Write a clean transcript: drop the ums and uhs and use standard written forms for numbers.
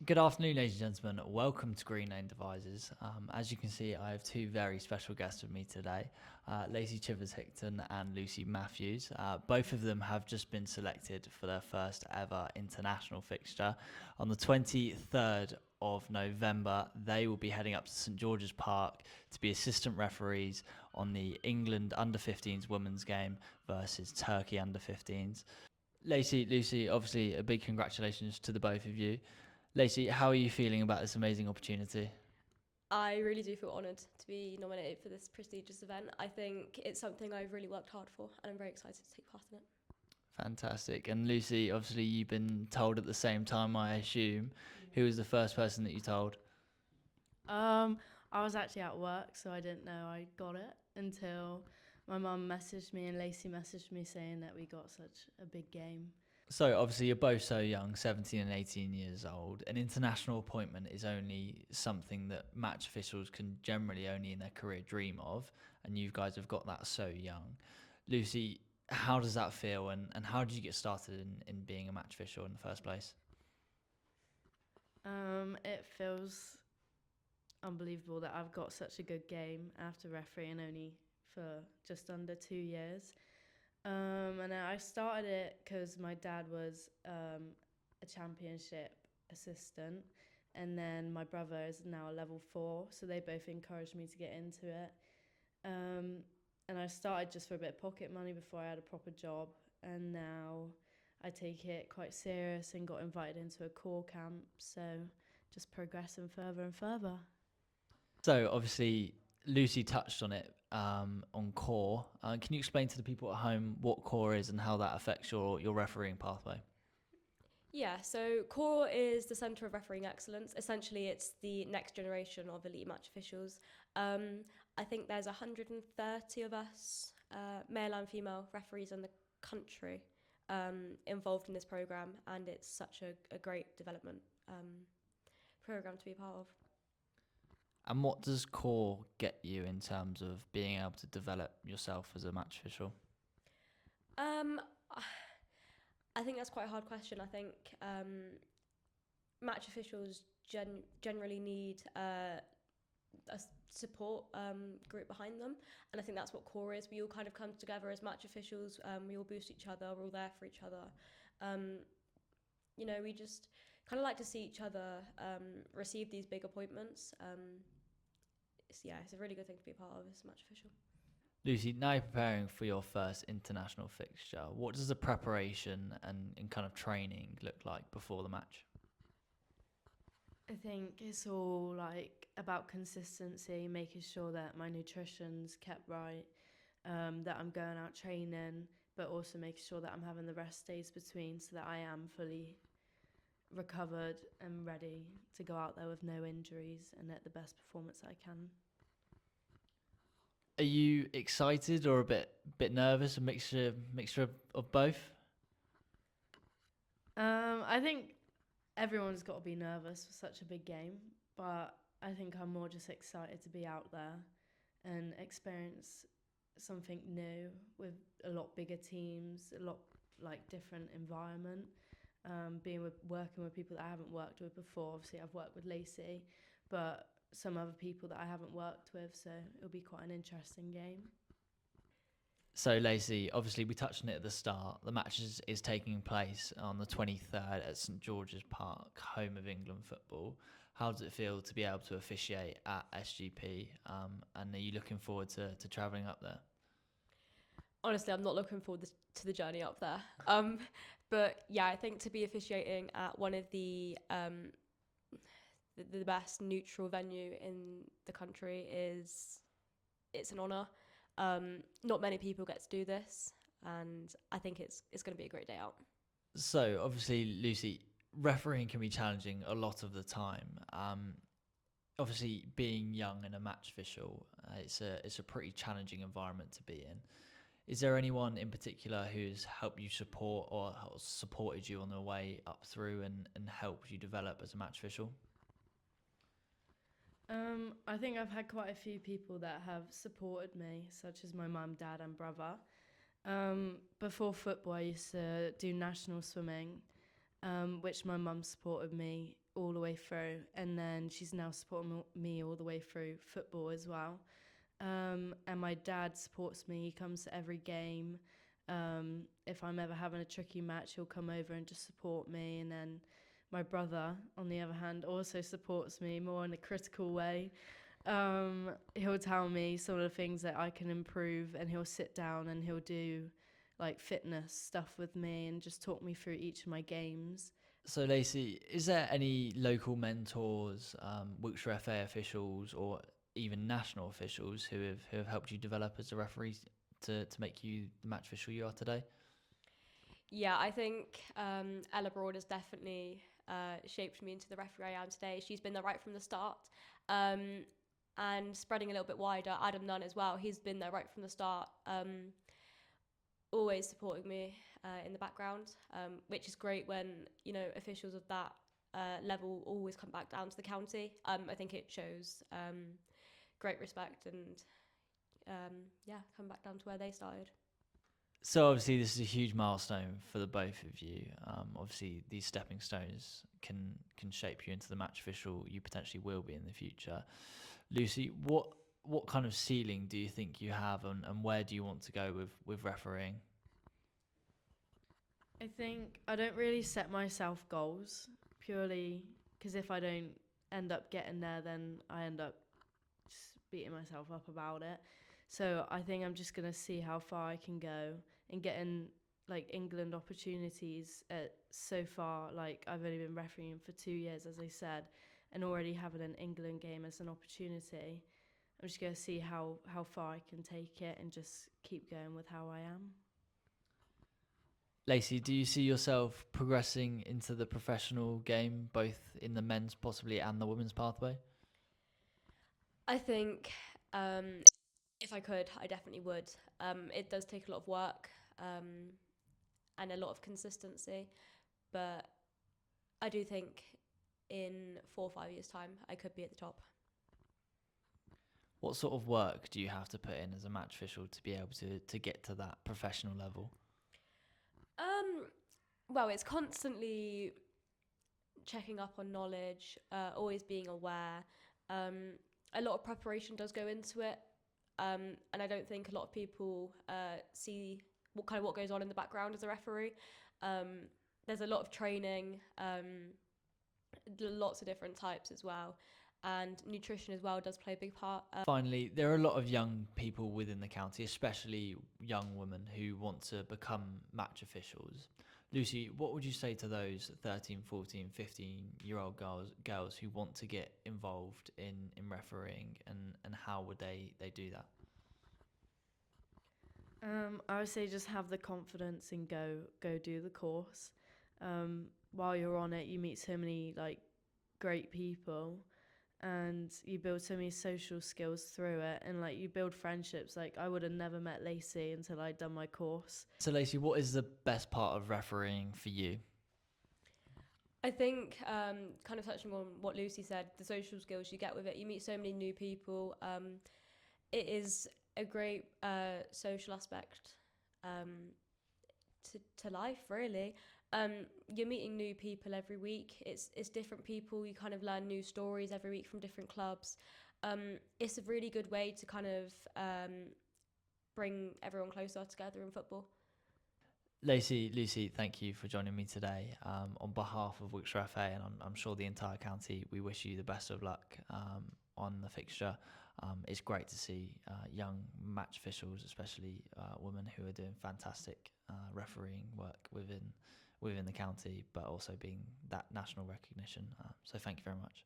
Good afternoon, ladies and gentlemen. Welcome to Green Lane Devices. As you can see, I have two very special guests with me today, Lacey Chivers-Hickton and Lucy Matthews. Both of them have just been selected for their first ever international fixture. On the 23rd of November, they will be heading up to St George's Park to be assistant referees on the England under-15s women's game versus Turkey under-15s. Lacey, Lucy, obviously a big congratulations to the both of you. Lacey, how are you feeling about this amazing opportunity? I really do feel honoured to be nominated for this prestigious event. I think it's something I've really worked hard for, and I'm very excited to take part in it. Fantastic. And Lucy, obviously you've been told at the same time, I assume. Who was the first person that you told? Um, I was actually at work, so I didn't know I got it until my mum messaged me and Lacey messaged me saying that we got such a big game. So obviously you're both so young, 17 and 18 years old. An international appointment is only something that match officials can generally only in their career dream of, and you guys have got that so young. Lucy, how does that feel, and how did you get started in being a match official in the first place? It feels unbelievable that I've got such a good game after refereeing only for just under 2 years. And I started it because my dad was a championship assistant, and then my brother is now a level 4, so they both encouraged me to get into it. Um, and I started just for a bit of pocket money before I had a proper job, and now I take it quite serious and got invited into a core camp, so just progressing further and further. So obviously, Lucy touched on it on core. Can you explain to the people at home what core is and how that affects your refereeing pathway? Yeah, so CORE is the Centre of Refereeing Excellence. Essentially, it's the next generation of elite match officials. I think there's 130 of us, male and female referees in the country, involved in this program, and it's such a great development program to be a part of. And what does core get you in terms of being able to develop yourself as a match official? Um, I think that's quite a hard question. I think match officials generally need a support group behind them, and I think that's what core is. We all kind of come together as match officials. We all boost each other. We're all there for each other. Um, we just kind of like to see each other receive these big appointments. It's a really good thing to be a part of as a match official. Lucy, now you're preparing for your first international fixture. What does the preparation and kind of training look like before the match? I think it's all like about consistency, making sure that my nutrition's kept right, that I'm going out training, but also making sure that I'm having the rest days between so that I am fully recovered and ready to go out there with no injuries and at the best performance I can. Are you excited or a bit nervous? A mixture of both? I think everyone's got to be nervous for such a big game, but I think I'm more just excited to be out there and experience something new with a lot bigger teams, a lot like different environment. Working with people that I haven't worked with before. Obviously, I've worked with Lacey, but some other people that I haven't worked with, so it'll be quite an interesting game. So, Lacey, obviously, we touched on it at the start. The match is taking place on the 23rd at St George's Park, home of England football. How does it feel to be able to officiate at SGP? And are you looking forward to travelling up there? Honestly, I'm not looking forward to the journey up there. But yeah, I think to be officiating at one of the best neutral venue in the country it's an honour. Not many people get to do this, and I think it's going to be a great day out. So, obviously, Lucy, refereeing can be challenging a lot of the time. Obviously, being young and a match official, it's a pretty challenging environment to be in. Is there anyone in particular who's helped you support or supported you on the way up through and helped you develop as a match official? I think I've had quite a few people that have supported me, such as my mum, dad, and brother. Before football, I used to do national swimming, which my mum supported me all the way through, and then she's now supporting me all the way through football as well. And my dad supports me. He comes to every game. If I'm ever having a tricky match, he'll come over and just support me. And then my brother, on the other hand, also supports me more in a critical way. He'll tell me some of the things that I can improve, and he'll sit down and he'll do like fitness stuff with me and just talk me through each of my games. So, Lacey, is there any local mentors, Wiltshire FA officials, or even national officials who have helped you develop as a referee to make you the match official you are today? Yeah, I think Ella Broad has definitely shaped me into the referee I am today. She's been there right from the start. And spreading a little bit wider, Adam Nunn as well. He's been there right from the start, always supporting me in the background, which is great when, officials of that level always come back down to the county. I think it shows great respect and, come back down to where they started. So obviously this is a huge milestone for the both of you. Obviously these stepping stones can shape you into the match official you potentially will be in the future. Lucy, what kind of ceiling do you think you have, and where do you want to go with refereeing? I think I don't really set myself goals purely because if I don't end up getting there, then I end up just beating myself up about it. So I think I'm just going to see how far I can go and getting like England opportunities so far. Like I've only been refereeing for 2 years, as I said, and already having an England game as an opportunity. I'm just going to see how far I can take it and just keep going with how I am. Lacey, do you see yourself progressing into the professional game, both in the men's possibly and the women's pathway? I think if I could, I definitely would. It does take a lot of work and a lot of consistency, but I do think in 4 or 5 years' time, I could be at the top. What sort of work do you have to put in as a match official to be able to get to that professional level? Well, it's constantly checking up on knowledge, always being aware. A lot of preparation does go into it, and I don't think a lot of people see what goes on in the background as a referee. There's a lot of training, lots of different types as well, and nutrition as well does play a big part. Finally, there are a lot of young people within the county, especially young women who want to become match officials. Lucy, what would you say to those 13, 14, 15-year-old girls who want to get involved in refereeing, and how would they do that? I would say just have the confidence and go do the course. While you're on it, you meet so many like great people, and you build so many social skills through it, and like you build friendships. Like I would have never met Lacey until I'd done my course. So Lacey, what is the best part of refereeing for you? I think, kind of touching on what Lucy said, the social skills you get with it, you meet so many new people. It is a great social aspect to life, really. You're meeting new people every week. It's different people. You kind of learn new stories every week from different clubs. It's a really good way to kind of bring everyone closer together in football. Lacey, Lucy, thank you for joining me today. On behalf of Wiltshire FA, and I'm sure the entire county, we wish you the best of luck on the fixture. It's great to see young match officials, especially women, who are doing fantastic refereeing work within the county, but also being that national recognition. So thank you very much.